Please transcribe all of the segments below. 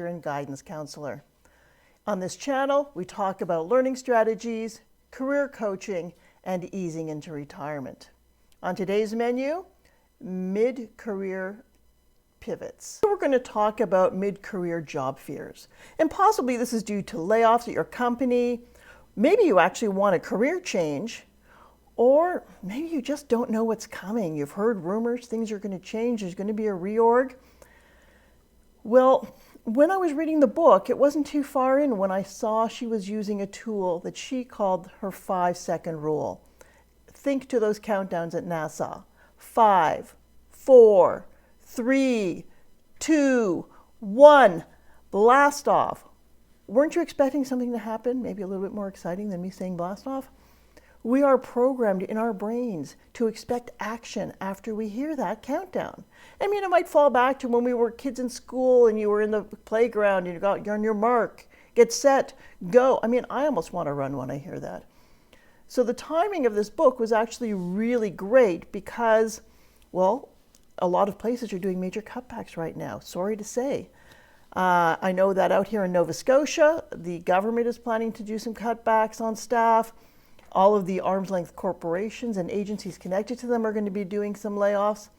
and guidance counselor. On this channel, we talk about learning strategies, career coaching, and easing into retirement. On today's menu, mid-career pivots. We're going to talk about mid-career job fears. And possibly this is due to layoffs at your company. Maybe you actually want a career change, or maybe you just don't know what's coming. You've heard rumors, things are going to change, there's going to be a reorg. Well, when I was reading the book, it wasn't too far in when I saw she was using a tool that she called her 5-second rule. Think to those countdowns at NASA. 5, 4, 3, 2, 1, blast off. Weren't you expecting something to happen, maybe a little bit more exciting than me saying blast off? We are programmed in our brains to expect action after we hear that countdown. I mean, it might fall back to when we were kids in school and you were in the playground and you're on your mark, get set, go. I mean, I almost want to run when I hear that. So the timing of this book was actually really great because, well, a lot of places are doing major cutbacks right now, sorry to say. I know that out here in Nova Scotia, the government is planning to do some cutbacks on staff. All of the arm's length corporations and agencies connected to them are going to be doing some layoffs.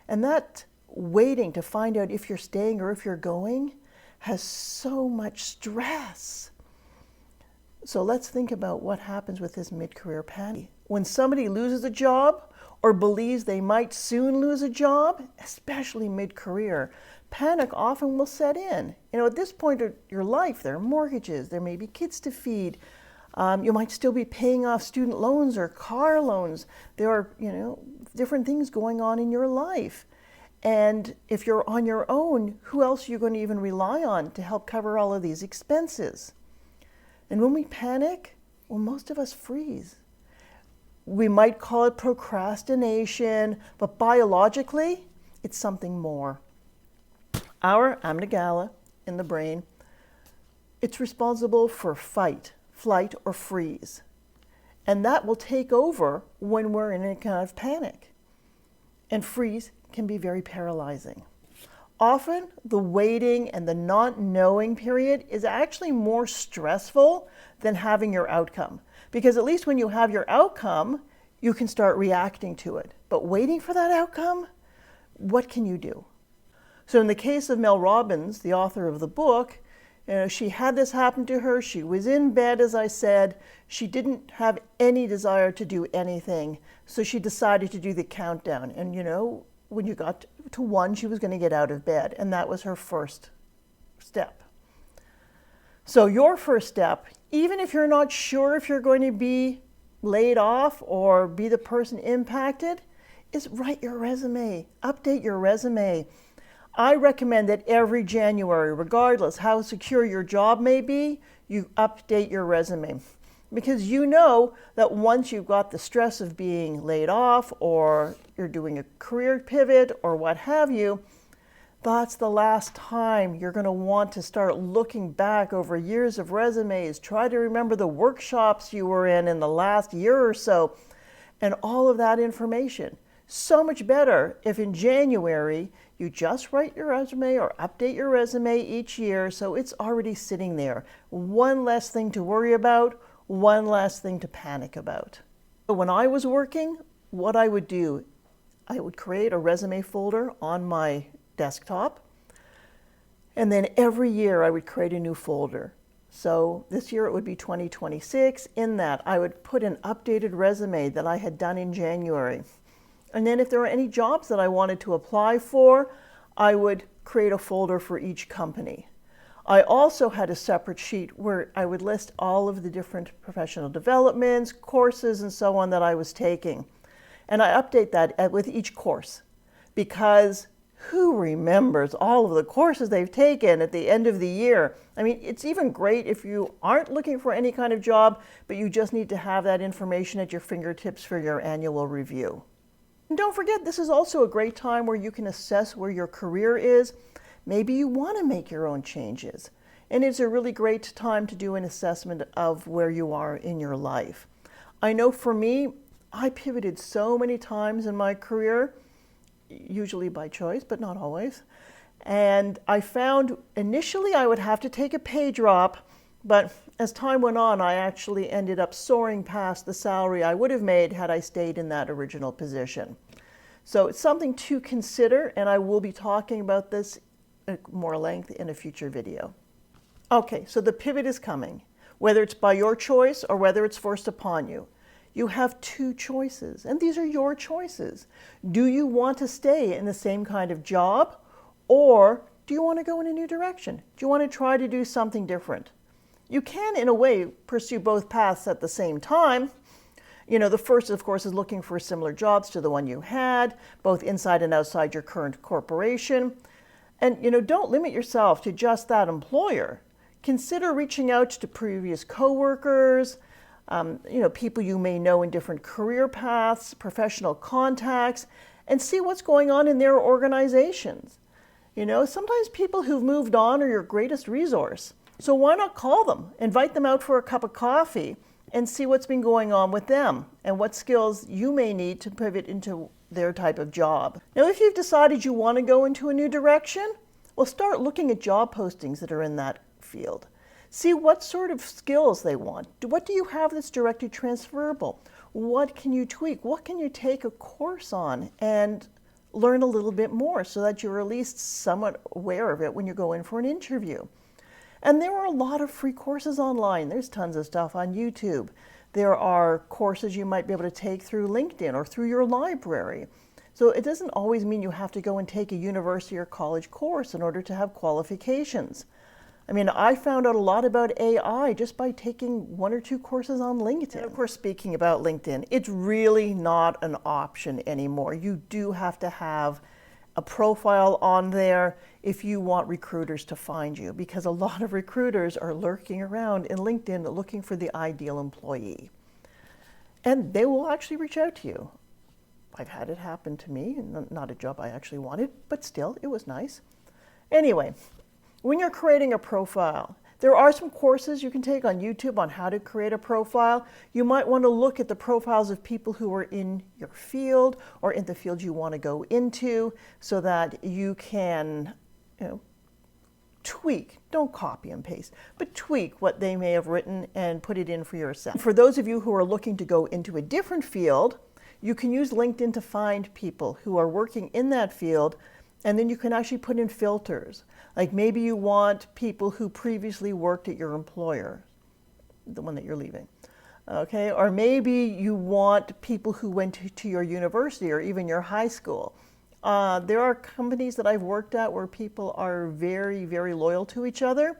And that waiting to find out if you're staying or if you're going has so much stress. So let's think about what happens with this mid-career panic. When somebody loses a job or believes they might soon lose a job, especially mid-career, panic often will set in. You know, at this point of your life, there are mortgages, there may be kids to feed. You might still be paying off student loans or car loans. There are, different things going on in your life. And if you're on your own, who else are you going to even rely on to help cover all of these expenses? And when we panic, well, most of us freeze. We might call it procrastination, but biologically, it's something more. Our amygdala in the brain, it's responsible for fight, flight, or freeze. And that will take over when we're in a kind of panic. And freeze can be very paralyzing. Often, the waiting and the not knowing period is actually more stressful than having your outcome. Because at least when you have your outcome, you can start reacting to it. But waiting for that outcome, what can you do? So in the case of Mel Robbins, the author of the book, she had this happen to her. She was in bed, as I said. She didn't have any desire to do anything. So she decided to do the countdown. And when you got to 1, she was going to get out of bed. And that was her first step. So your first step, even if you're not sure if you're going to be laid off or be the person impacted, is write your resume, update your resume. I recommend that every January, regardless how secure your job may be, you update your resume. Because you know that once you've got the stress of being laid off or you're doing a career pivot or what have you, that's the last time you're going to want to start looking back over years of resumes. Try to remember the workshops you were in the last year or so and all of that information. So much better if in January you just write your resume or update your resume each year so it's already sitting there. One less thing to worry about, one less thing to panic about. So when I was working, what I would do, I would create a resume folder on my desktop, and then every year I would create a new folder. So this year it would be 2026. In that, I would put an updated resume that I had done in January. And then if there were any jobs that I wanted to apply for, I would create a folder for each company. I also had a separate sheet where I would list all of the different professional developments, courses, and so on that I was taking. And I update that with each course, because who remembers all of the courses they've taken at the end of the year? I mean, it's even great if you aren't looking for any kind of job, but you just need to have that information at your fingertips for your annual review. And don't forget, this is also a great time where you can assess where your career is. Maybe you want to make your own changes. And it's a really great time to do an assessment of where you are in your life. I know for me, I pivoted so many times in my career, usually by choice, but not always. And I found initially I would have to take a pay drop, but as time went on, I actually ended up soaring past the salary I would have made had I stayed in that original position. So it's something to consider, and I will be talking about this at more length in a future video. Okay, so the pivot is coming, whether it's by your choice or whether it's forced upon you. You have two choices, and these are your choices. Do you want to stay in the same kind of job, or do you want to go in a new direction? Do you want to try to do something different? You can, in a way, pursue both paths at the same time. You know, the first, of course, is looking for similar jobs to the one you had, both inside and outside your current corporation. And, you know, don't limit yourself to just that employer. Consider reaching out to previous coworkers, you know, people you may know in different career paths, professional contacts, and see what's going on in their organizations. You know, sometimes people who've moved on are your greatest resource. So why not call them, invite them out for a cup of coffee, and see what's been going on with them and what skills you may need to pivot into their type of job. Now, if you've decided you want to go into a new direction, well, start looking at job postings that are in that field. See what sort of skills they want. What do you have that's directly transferable? What can you tweak? What can you take a course on and learn a little bit more so that you're at least somewhat aware of it when you go in for an interview? And there are a lot of free courses online. There's tons of stuff on YouTube. There are courses you might be able to take through LinkedIn or through your library. So it doesn't always mean you have to go and take a university or college course in order to have qualifications. I mean, I found out a lot about AI just by taking one or two courses on LinkedIn. And of course, speaking about LinkedIn, it's really not an option anymore. You do have to have a profile on there if you want recruiters to find you, because a lot of recruiters are lurking around in LinkedIn looking for the ideal employee. And they will actually reach out to you. I've had it happen to me, not a job I actually wanted, but still, it was nice. Anyway, when you're creating a profile, there are some courses you can take on YouTube on how to create a profile. You might want to look at the profiles of people who are in your field or in the field you want to go into so that you can, you know, tweak, don't copy and paste, but tweak what they may have written and put it in for yourself. For those of you who are looking to go into a different field, you can use LinkedIn to find people who are working in that field, and then you can actually put in filters. Like maybe you want people who previously worked at your employer, the one that you're leaving, okay? Or maybe you want people who went to your university or even your high school. There are companies that I've worked at where people are very, very loyal to each other.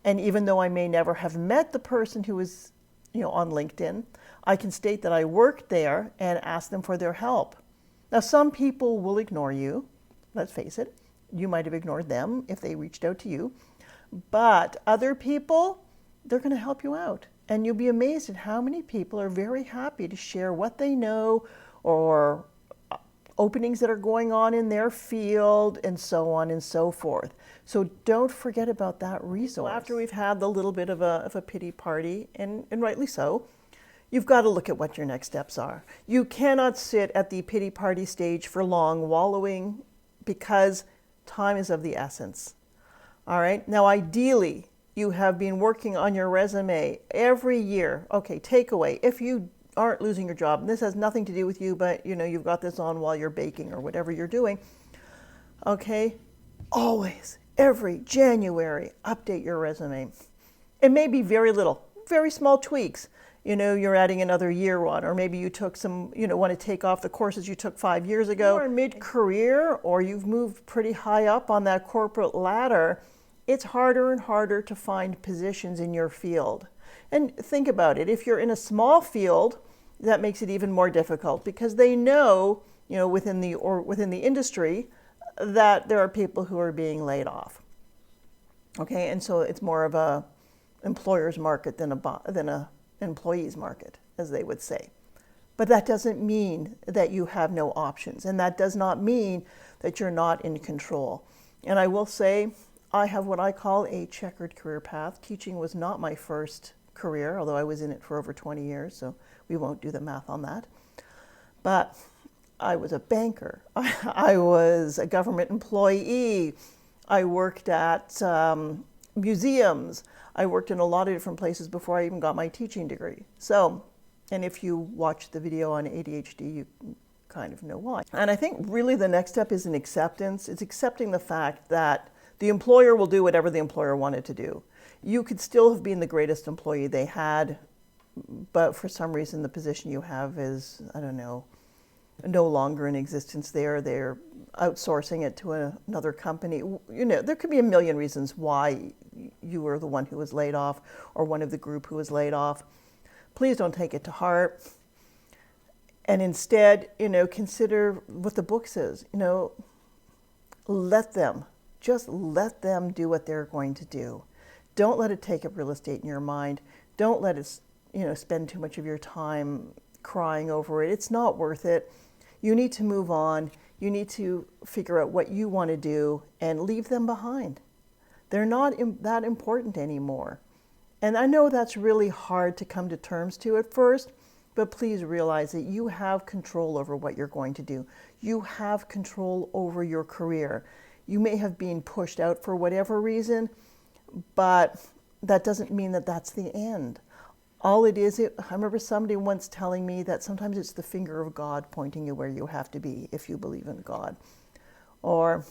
And even though I may never have met the person who was, you know, on LinkedIn, I can state that I worked there and ask them for their help. Now, some people will ignore you, let's face it. You might have ignored them if they reached out to you. But other people, they're going to help you out. And you'll be amazed at how many people are very happy to share what they know or openings that are going on in their field and so on and so forth. So don't forget about that resource. Well, after we've had the little bit of a pity party, and rightly so, you've got to look at what your next steps are. You cannot sit at the pity party stage for long wallowing because time is of the essence. All right. Now, ideally, you have been working on your resume every year. Okay, takeaway. If you aren't losing your job, and this has nothing to do with you, but you know, you've got this on while you're baking or whatever you're doing. Okay, always, every January, update your resume. It may be very little, very small tweaks. You know, you're adding another year on, or maybe you took some, you know, want to take off the courses you took 5 years ago. You're mid-career or you've moved pretty high up on that corporate ladder, it's harder and harder to find positions in your field. And think about it, if you're in a small field, that makes it even more difficult because they know, you know, within the industry that there are people who are being laid off. Okay, and so it's more of a employer's market than a employees market, as they would say. But that doesn't mean that you have no options, and that does not mean that you're not in control. And I will say, I have what I call a checkered career path. Teaching was not my first career, although I was in it for over 20 years, so we won't do the math on that. But I was a banker. I was a government employee. I worked at museums. I worked in a lot of different places before I even got my teaching degree. So, and if you watch the video on ADHD, you kind of know why. And I think really the next step is an acceptance. It's accepting the fact that the employer will do whatever the employer wanted to do. You could still have been the greatest employee they had, but for some reason the position you have is, I don't know, no longer in existence there. They're outsourcing it to another company. You know, there could be a million reasons why you were the one who was laid off or one of the group who was laid off. Please don't take it to heart. And instead, you know, consider what the book says. You know, just let them do what they're going to do. Don't let it take up real estate in your mind. Don't let it, you know, spend too much of your time crying over it. It's not worth it. You need to move on. You need to figure out what you want to do and leave them behind. They're not that important anymore. And I know that's really hard to come to terms to at first, but please realize that you have control over what you're going to do. You have control over your career. You may have been pushed out for whatever reason, but that doesn't mean that that's the end. All it is, I remember somebody once telling me that sometimes it's the finger of God pointing you where you have to be if you believe in God. Or,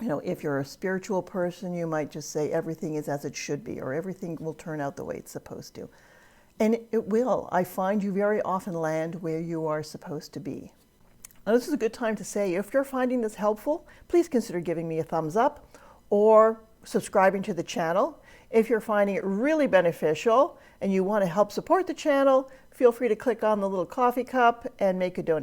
you know, if you're a spiritual person, you might just say everything is as it should be, or everything will turn out the way it's supposed to. And it will. I find you very often land where you are supposed to be. Now, this is a good time to say, if you're finding this helpful, please consider giving me a thumbs up or subscribing to the channel. If you're finding it really beneficial and you want to help support the channel, feel free to click on the little coffee cup and make a donation.